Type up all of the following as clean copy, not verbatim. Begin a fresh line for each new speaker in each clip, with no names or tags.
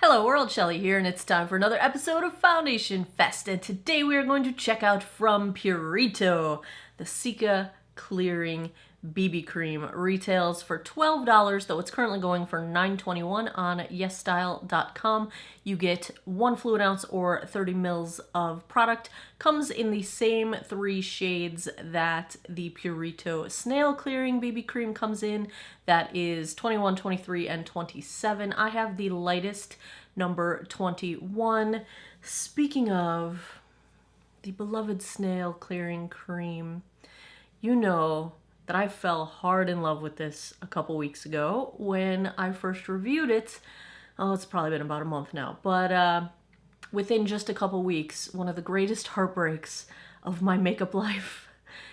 Hello world, Shelly here, and it's time for another episode of Foundation Fest, and today we are going to check out from Purito, the Cica Clearing BB Cream. Retails for $12, though it's currently going for $9.21 on yesstyle.com. You get 1 fluid ounce or 30 mils of product. Comes in the same 3 shades that the Purito Snail Clearing BB Cream comes in. That is 21, 23, and 27. I have the lightest, number 21. Speaking of the beloved Snail Clearing Cream, you know that I fell hard in love with this a couple weeks ago when I first reviewed it. Oh, it's probably been about a month now, but within just a couple weeks, one of the greatest heartbreaks of my makeup life,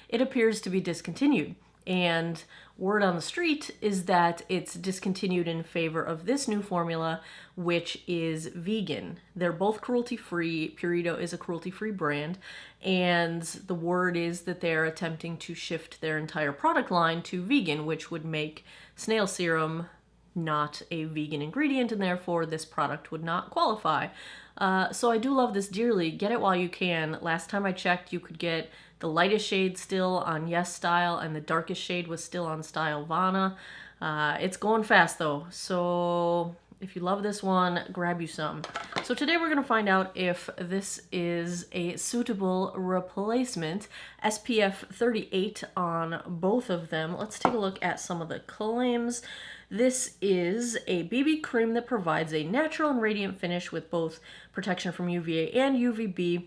it appears to be discontinued. And word on the street is that it's discontinued in favor of this new formula, which is vegan. They're both cruelty-free. Purito is a cruelty-free brand, and the word is that they're attempting to shift their entire product line to vegan, which would make snail serum not a vegan ingredient, and therefore this product would not qualify. So I do love this dearly. Get it while you can. Last time I checked, you could get the lightest shade still on Yes Style, and the darkest shade was still on Style Vana. It's going fast though, so if you love this one, grab you some. So today we're going to find out if this is a suitable replacement. SPF 38 on both of them. Let's take a look at some of the claims. This is a BB cream that provides a natural and radiant finish with both protection from UVA and UVB,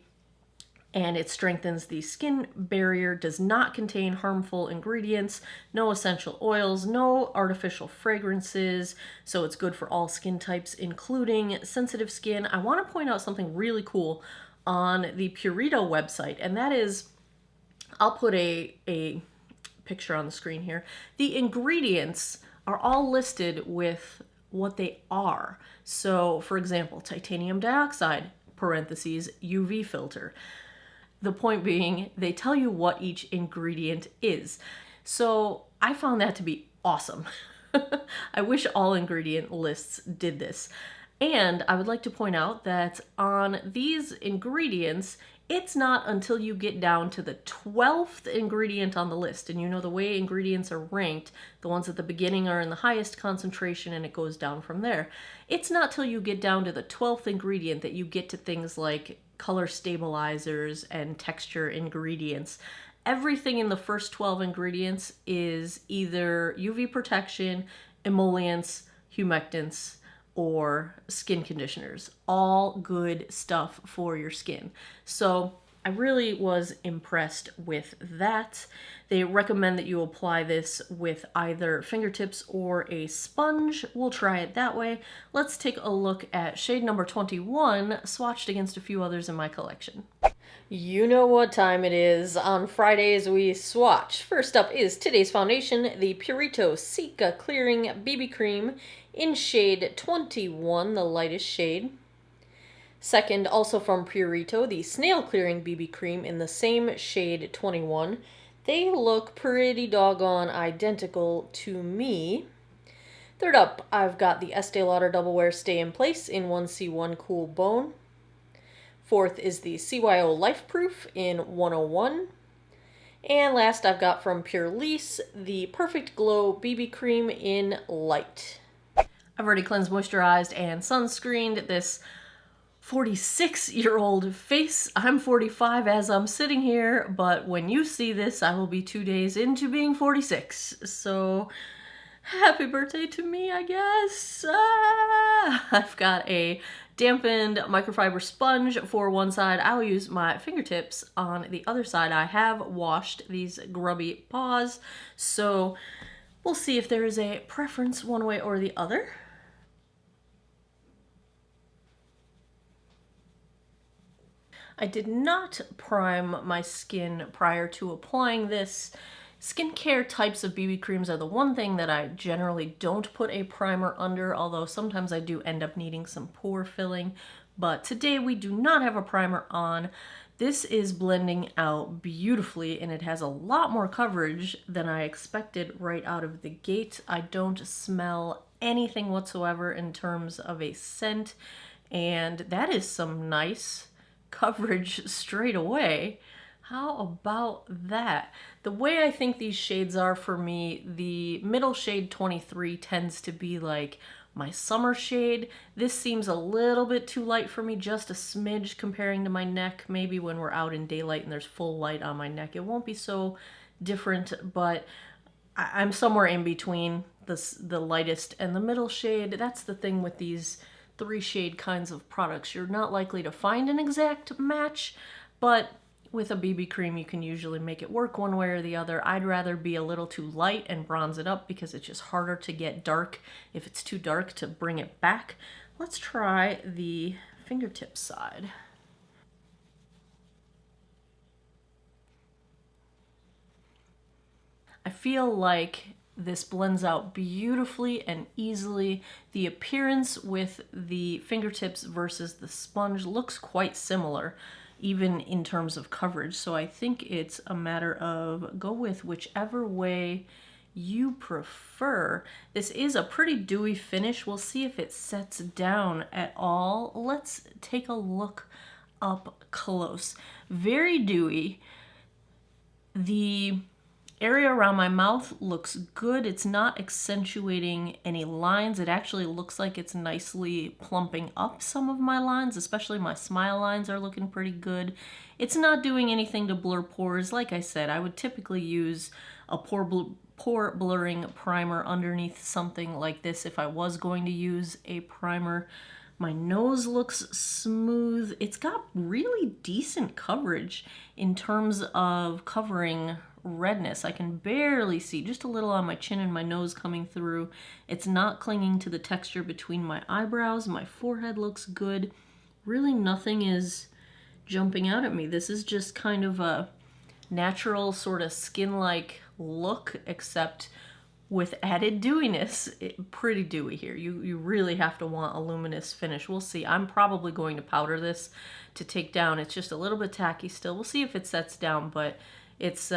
and it strengthens the skin barrier, does not contain harmful ingredients, no essential oils, no artificial fragrances, so it's good for all skin types, including sensitive skin. I want to point out something really cool on the Purito website, and that is, I'll put a picture on the screen here. The ingredients are all listed with what they are. So, for example, titanium dioxide, parentheses, UV filter. The point being, they tell you what each ingredient is. So I found that to be awesome. I wish all ingredient lists did this. And I would like to point out that on these ingredients, it's not until you get down to the 12th ingredient on the list. And you know the way ingredients are ranked, the ones at the beginning are in the highest concentration and it goes down from there. It's not till you get down to the 12th ingredient that you get to things like color stabilizers and texture ingredients. Everything in the first 12 ingredients is either UV protection, emollients, humectants, or skin conditioners. All good stuff for your skin. So I really was impressed with that. They recommend that you apply this with either fingertips or a sponge. We'll try it that way. Let's take a look at shade number 21, swatched against a few others in my collection. You know what time it is. On Fridays we swatch. First up is today's foundation, the Purito Cica Clearing BB Cream in shade 21, the lightest shade. Second, also from Purito, the Snail Clearing BB Cream in the same shade 21. They look pretty doggone identical to me. Third up, I've got the Estee Lauder Double Wear Stay in Place in 1C1 Cool Bone. Fourth is the CYO Life Proof in 101. And last I've got from Pure Lease, the Perfect Glow BB Cream in Light. I've already cleansed, moisturized, and sunscreened this 46-year-old face. I'm 45 as I'm sitting here, but when you see this, I will be 2 days into being 46. So happy birthday to me, I guess. I've got a dampened microfiber sponge for one side. I will use my fingertips on the other side. I have washed these grubby paws, so we'll see if there is a preference one way or the other. I did not prime my skin prior to applying this. Skincare types of BB creams are the one thing that I generally don't put a primer under, although sometimes I do end up needing some pore filling. But today we do not have a primer on. This is blending out beautifully, and it has a lot more coverage than I expected right out of the gate. I don't smell anything whatsoever in terms of a scent. And that is some nice coverage straight away. How about that? The way I think these shades are for me, the middle shade 23 tends to be like my summer shade. This seems a little bit too light for me, just a smidge comparing to my neck. Maybe when we're out in daylight and there's full light on my neck, it won't be so different, but I'm somewhere in between the lightest and the middle shade. That's the thing with these 3-shade kinds of products. You're not likely to find an exact match, but with a BB cream, you can usually make it work one way or the other. I'd rather be a little too light and bronze it up because it's just harder to get dark if it's too dark to bring it back. Let's try the fingertip side. I feel like this blends out beautifully and easily. The appearance with the fingertips versus the sponge looks quite similar, even in terms of coverage. So I think it's a matter of go with whichever way you prefer. This is a pretty dewy finish. We'll see if it sets down at all. Let's take a look up close. Very dewy. The area around my mouth looks good. It's not accentuating any lines. It actually looks like it's nicely plumping up some of my lines, especially my smile lines are looking pretty good. It's not doing anything to blur pores. Like I said, I would typically use a pore blurring primer underneath something like this if I was going to use a primer. My nose looks smooth. It's got really decent coverage in terms of covering redness. I can barely see, just a little on my chin and my nose coming through. It's not clinging to the texture between my eyebrows. My forehead looks good. Really nothing is jumping out at me. This is just kind of a natural sort of skin-like look, except with added dewiness. Pretty dewy here. You really have to want a luminous finish. We'll see. I'm probably going to powder this to take down. It's just a little bit tacky still. We'll see if it sets down, but it's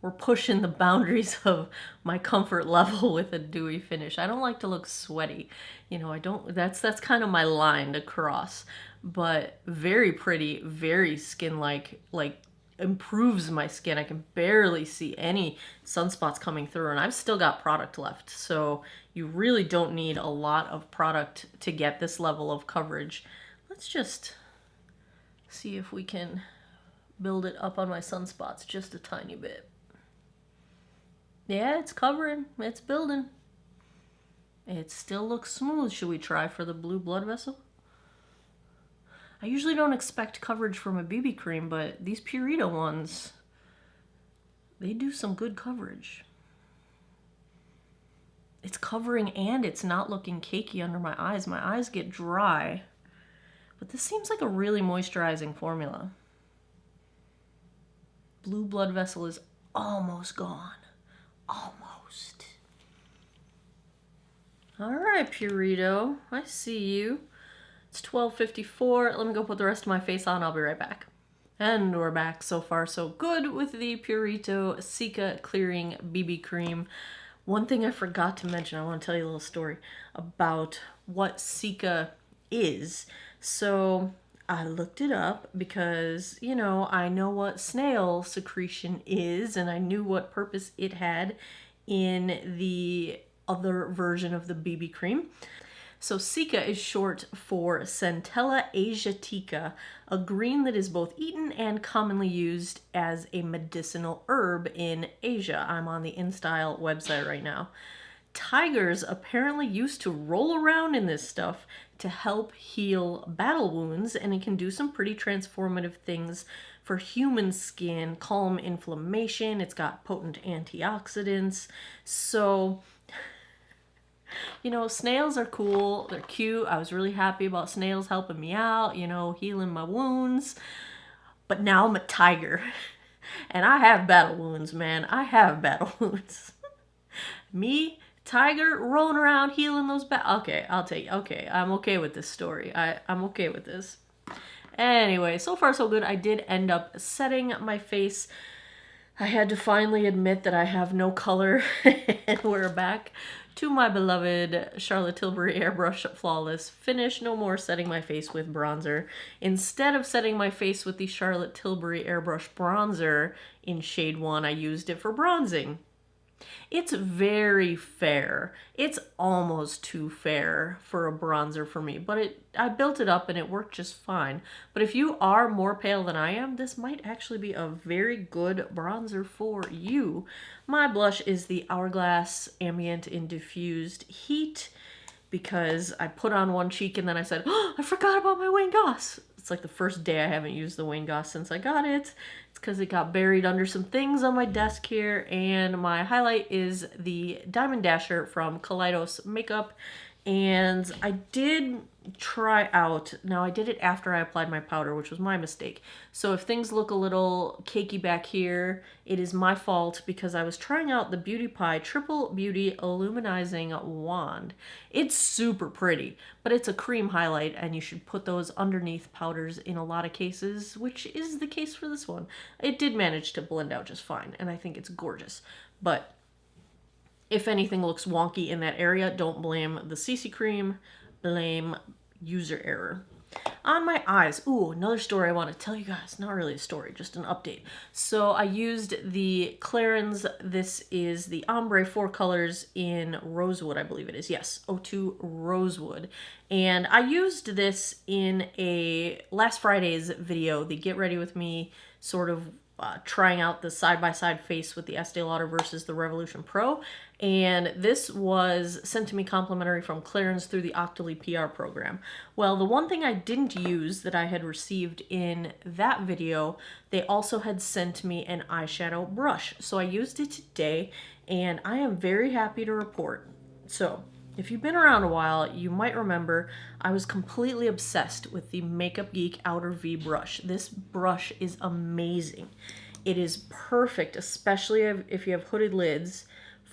we're pushing the boundaries of my comfort level with a dewy finish. I don't like to look sweaty. You know, I don't, that's kind of my line to cross, but very pretty, very skin-like, like improves my skin. I can barely see any sunspots coming through, and I've still got product left. So you really don't need a lot of product to get this level of coverage. Let's just see if we can build it up on my sunspots just a tiny bit. Yeah, it's covering. It's building. It still looks smooth. Should we try for the blue blood vessel? I usually don't expect coverage from a BB cream, but these Purito ones, they do some good coverage. It's covering and it's not looking cakey under my eyes. My eyes get dry, but this seems like a really moisturizing formula. Blue blood vessel is almost gone. Almost. All right, Purito, I see you. It's 12:54. Let me go put the rest of my face on. I'll be right back. And we're back. So far, so good with the Purito Cica Clearing BB Cream. One thing I forgot to mention, I want to tell you a little story about what Cica is. So I looked it up because, you know, I know what snail secretion is, and I knew what purpose it had in the other version of the BB cream. So Cica is short for Centella asiatica, a green that is both eaten and commonly used as a medicinal herb in Asia. I'm on the InStyle website right now. Tigers apparently used to roll around in this stuff to help heal battle wounds, and it can do some pretty transformative things for human skin, calm inflammation. It's got potent antioxidants. So, you know, snails are cool. They're cute. I was really happy about snails helping me out, you know, healing my wounds. But now I'm a tiger. And I have battle wounds, man. I have battle wounds. Me, tiger, rolling around, healing those okay, I'll take okay. I'm okay with this story. I'm okay with this. Anyway, so far so good. I did end up setting my face. I had to finally admit that I have no color, and we're back to my beloved Charlotte Tilbury Airbrush Flawless Finish. No more setting my face with bronzer. Instead of setting my face with the Charlotte Tilbury Airbrush Bronzer in shade 1, I used it for bronzing. It's very fair. It's almost too fair for a bronzer for me, but I built it up and it worked just fine. But if you are more pale than I am, this might actually be a very good bronzer for you. My blush is the Hourglass Ambient in Diffused Heat because I put on one cheek and then I said, oh, I forgot about my Wayne Goss. It's like the first day I haven't used the Wayne Goss since I got it. It's because it got buried under some things on my desk here. And my highlight is the Diamond Dasher from Kaleidos Makeup. And I did try out, now I did it after I applied my powder, which was my mistake. So if things look a little cakey back here, it is my fault because I was trying out the Beauty Pie Triple Beauty Illuminizing Wand. It's super pretty, but it's a cream highlight and you should put those underneath powders in a lot of cases, which is the case for this one. It did manage to blend out just fine and I think it's gorgeous, but if anything looks wonky in that area, don't blame the CC cream, blame user error. On my eyes, ooh, another story I want to tell you guys. Not really a story, just an update. So I used the Clarins. This is the Ombre 4 colors in Rosewood, I believe it is. Yes, 02 Rosewood. And I used this in a last Friday's video, the Get Ready With Me sort of trying out the side-by-side face with the Estee Lauder versus the Revolution Pro. And this was sent to me complimentary from Clarins through the Octoly PR program. Well, the one thing I didn't use that I had received in that video, they also had sent me an eyeshadow brush. So I used it today and I am very happy to report. So if you've been around a while, you might remember I was completely obsessed with the Makeup Geek Outer V brush. This brush is amazing. It is perfect, especially if you have hooded lids,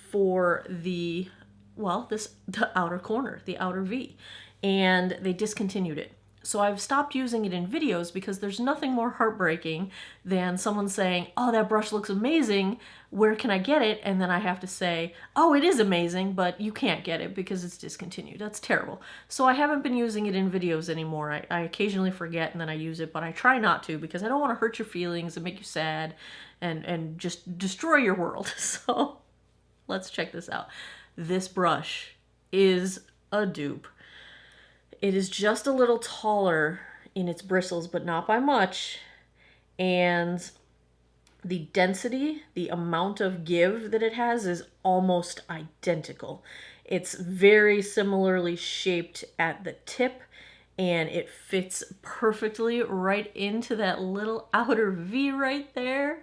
for the, well, the outer corner, the outer V. And they discontinued it. So I've stopped using it in videos because there's nothing more heartbreaking than someone saying, oh, that brush looks amazing, where can I get it? And then I have to say, oh, it is amazing, but you can't get it because it's discontinued. That's terrible. So I haven't been using it in videos anymore. I occasionally forget and then I use it, but I try not to because I don't want to hurt your feelings and make you sad and just destroy your world. So let's check this out. This brush is a dupe. It is just a little taller in its bristles, but not by much. And the density, the amount of give that it has is almost identical. It's very similarly shaped at the tip and it fits perfectly right into that little outer V right there.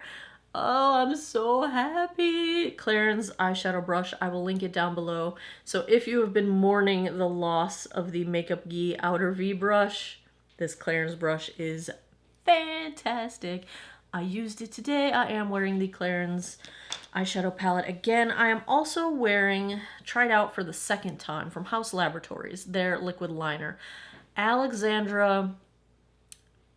Oh, I'm so happy. Clarins eyeshadow brush. I will link it down below. So if you have been mourning the loss of the Makeup Geek Outer V brush, this Clarins brush is fantastic. I used it today. I am wearing the Clarins eyeshadow palette again. I am also wearing, tried out for the second time, from House Laboratories, their liquid liner. Alexandra,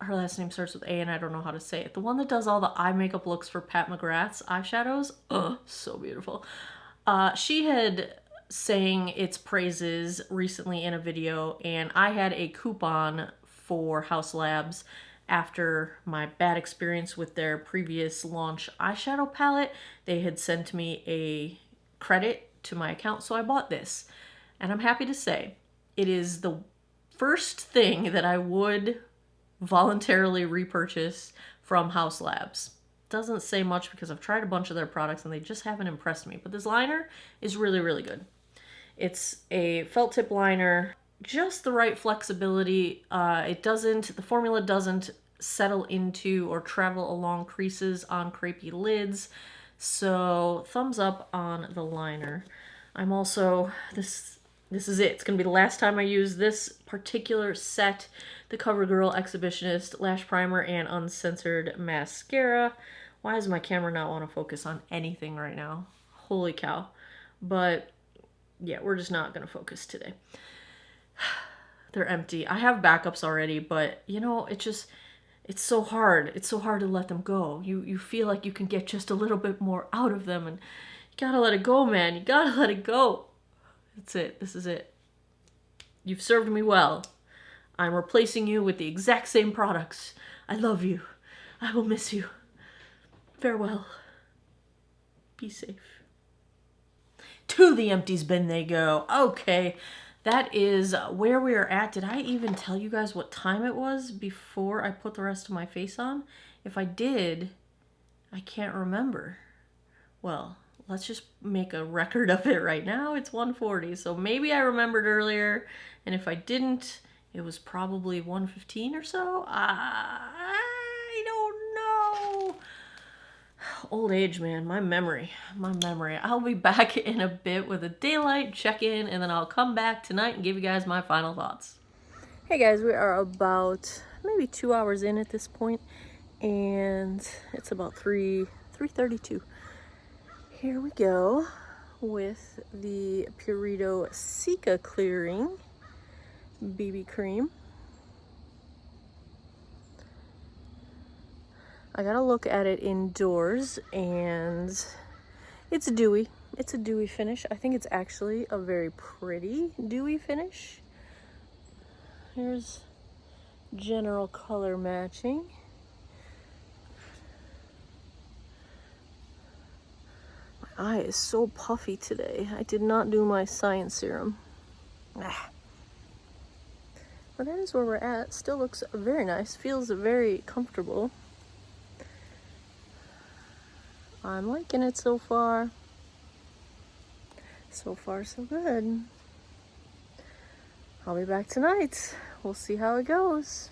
her last name starts with A and I don't know how to say it. The one that does all the eye makeup looks for Pat McGrath's eyeshadows. Oh, so beautiful. She had sang its praises recently in a video and I had a coupon for House Labs after my bad experience with their previous launch eyeshadow palette. They had sent me a credit to my account, so I bought this. And I'm happy to say it is the first thing that I would voluntarily repurchase from House Labs. Doesn't say much because I've tried a bunch of their products and they just haven't impressed me. But this liner is really, really good. It's a felt tip liner, just the right flexibility. The formula doesn't settle into or travel along creases on crepey lids. So thumbs up on the liner. I'm also, this is it. It's going to be the last time I use this particular set, the CoverGirl Exhibitionist Lash Primer and Uncensored Mascara. Why does my camera not want to focus on anything right now? Holy cow. But yeah, we're just not going to focus today. They're empty. I have backups already, but you know, it's so hard. It's so hard to let them go. You feel like you can get just a little bit more out of them and you gotta let it go, man. You gotta let it go. That's it. This is it. You've served me well. I'm replacing you with the exact same products. I love you. I will miss you. Farewell. Be safe. To the empties bin they go. Okay, that is where we are at. Did I even tell you guys what time it was before I put the rest of my face on? If I did, I can't remember. Well, let's just make a record of it right now. It's 1:40, so maybe I remembered earlier, and if I didn't, it was probably 1:15 or so. I don't know. Old age, man. My memory. I'll be back in a bit with a daylight check-in, and then I'll come back tonight and give you guys my final thoughts. Hey guys, we are about maybe 2 hours in at this point, and it's about 3:32. Here we go with the Purito Cica Clearing BB Cream. I gotta look at it indoors, and it's dewy. It's a dewy finish. I think it's actually a very pretty dewy finish. Here's general color matching. My eye is so puffy today. I did not do my science serum. But that is where we're at. Still looks very nice. Feels very comfortable. I'm liking it so far. So far, so good. I'll be back tonight. We'll see how it goes.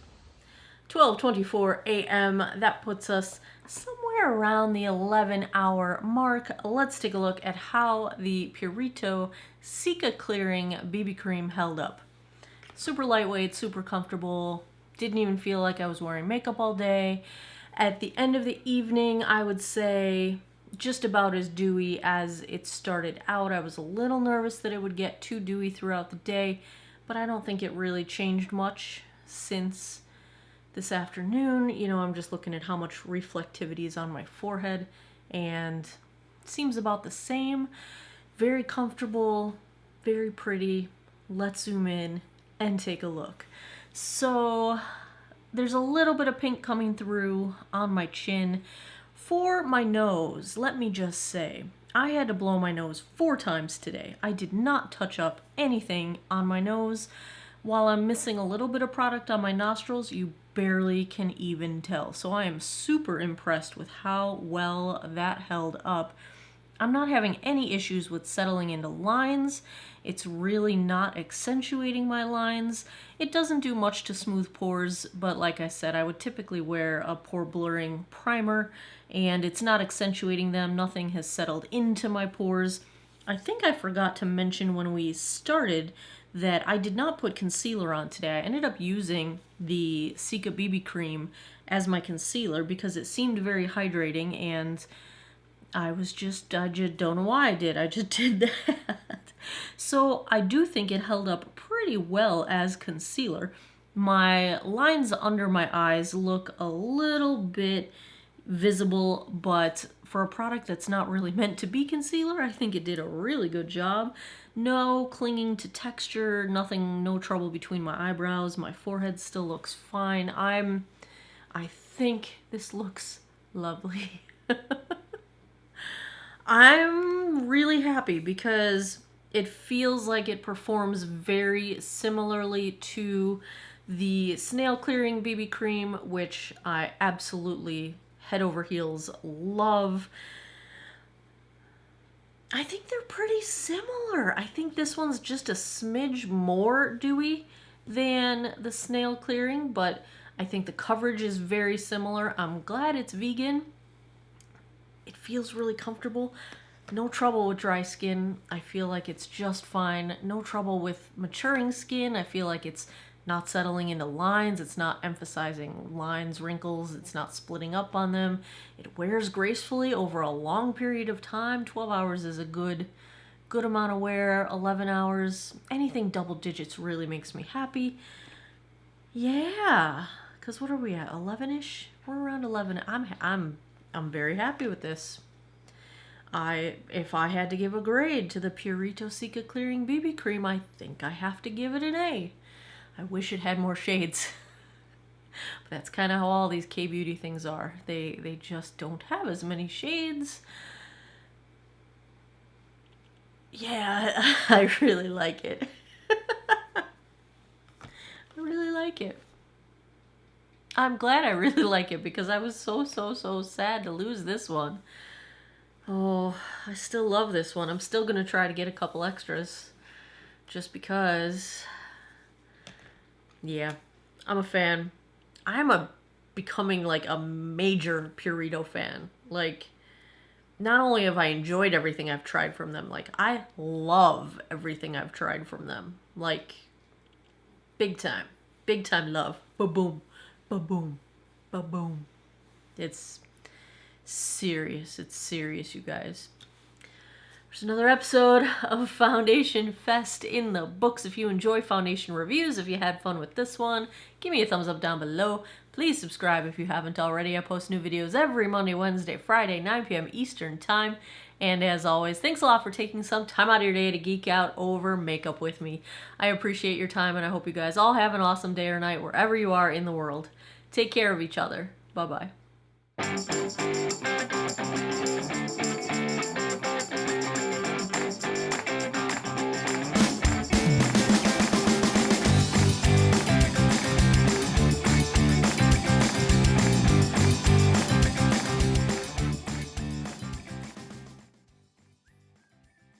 12:24 a.m. That puts us somewhere around the 11-hour mark. Let's take a look at how the Purito Cica Clearing BB Cream held up. Super lightweight, super comfortable. Didn't even feel like I was wearing makeup all day. At the end of the evening, I would say just about as dewy as it started out. I was a little nervous that it would get too dewy throughout the day, but I don't think it really changed much since this afternoon. You know, I'm just looking at how much reflectivity is on my forehead, and it seems about the same. Very comfortable, very pretty. Let's zoom in and take a look. So there's a little bit of pink coming through on my chin. For my nose, let me just say, I had to blow my nose 4 times today. I did not touch up anything on my nose. While I'm missing a little bit of product on my nostrils, you barely can even tell. So I am super impressed with how well that held up. I'm not having any issues with settling into lines. It's really not accentuating my lines. It doesn't do much to smooth pores, but like I said, I would typically wear a pore blurring primer, and it's not accentuating them. Nothing has settled into my pores. I think I forgot to mention when we started that I did not put concealer on today. I ended up using the Cica BB Cream as my concealer because it seemed very hydrating, and I just don't know why I did. I just did that. So I do think it held up pretty well as concealer. My lines under my eyes look a little bit visible, but for a product that's not really meant to be concealer, I think it did a really good job. No clinging to texture, nothing, no trouble between my eyebrows. My forehead still looks fine. I think this looks lovely. I'm really happy because it feels like it performs very similarly to the Snail Clearing BB Cream, which I absolutely head over heels love. I think they're pretty similar. I think this one's just a smidge more dewy than the Snail Clearing, but I think the coverage is very similar. I'm glad it's vegan. It feels really comfortable. No trouble with dry skin. I feel like it's just fine. No trouble with maturing skin. I feel like it's not settling into lines. It's not emphasizing lines, wrinkles. It's not splitting up on them. It wears gracefully over a long period of time. 12 hours is a good amount of wear. 11 hours, anything double digits really makes me happy. Yeah, because what are we at? 11-ish? We're around 11. I'm very happy with this. If I had to give a grade to the Purito Cica Clearing BB Cream, I think I have to give it an A. I wish it had more shades. But that's kind of how all these K-beauty things are. They just don't have as many shades. Yeah, I really like it. I really like it. I'm glad I really like it because I was so sad to lose this one. Oh, I still love this one. I'm still gonna try to get a couple extras just because. Yeah, I'm a fan. I'm becoming like a major Purito fan. Like, not only have I enjoyed everything I've tried from them, like I love everything I've tried from them. Like, big time love. Ba-boom, ba-boom, ba-boom. It's serious. It's serious, you guys. There's another episode of Foundation Fest in the books. If you enjoy foundation reviews, if you had fun with this one, give me a thumbs up down below. Please subscribe if you haven't already. I post new videos every Monday, Wednesday, Friday, 9 p.m. Eastern Time. And as always, thanks a lot for taking some time out of your day to geek out over makeup with me. I appreciate your time, and I hope you guys all have an awesome day or night wherever you are in the world. Take care of each other. Bye-bye.